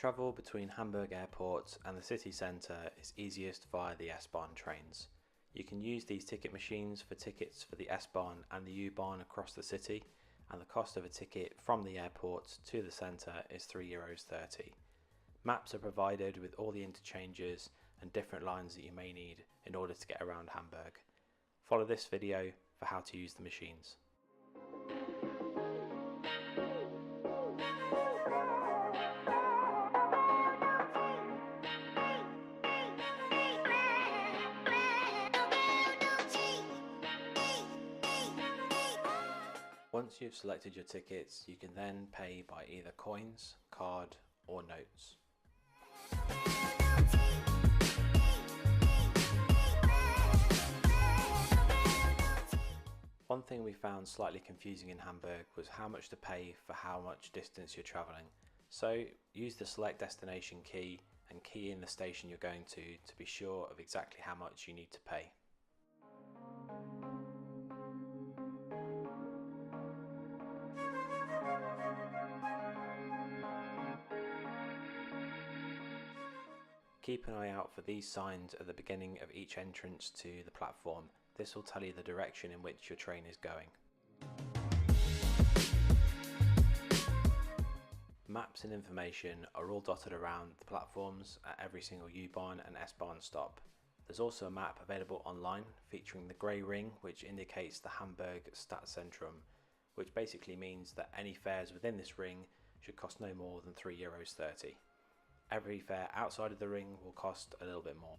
Travel between Hamburg airport and the city centre is easiest via the S-Bahn trains. You can use these ticket machines for tickets for the S-Bahn and the U-bahn across the city, and the cost of a ticket from the airport to the centre is €3.30. Maps are provided with all the interchanges and different lines that you may need in order to get around Hamburg. Follow this video for how to use the machines. Once you've selected your tickets, you can then pay by either coins, card or notes. One thing we found slightly confusing in Hamburg was how much to pay for how much distance you're travelling. So use the select destination key and key in the station you're going to be sure of exactly how much you need to pay. Keep an eye out for these signs at the beginning of each entrance to the platform. This will tell you the direction in which your train is going. Maps and information are all dotted around the platforms at every single U-bahn and S-Bahn stop. There's also a map available online featuring the grey ring, which indicates the Hamburg Stadtzentrum, which basically means that any fares within this ring should cost no more than €3.30. Every fare outside of the ring will cost a little bit more.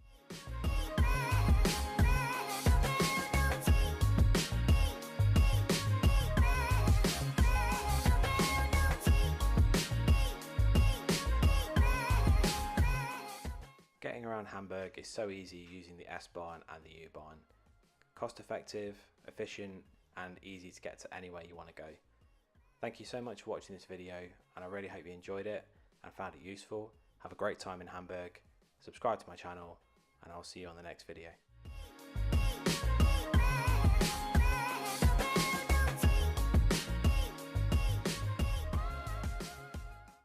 Getting around Hamburg is so easy using the S-Bahn and the U-bahn. Cost effective, efficient and easy to get to anywhere you want to go. Thank you so much for watching this video, and I really hope you enjoyed it and found it useful. Have a great time in Hamburg, subscribe to my channel, and I'll see you on the next video.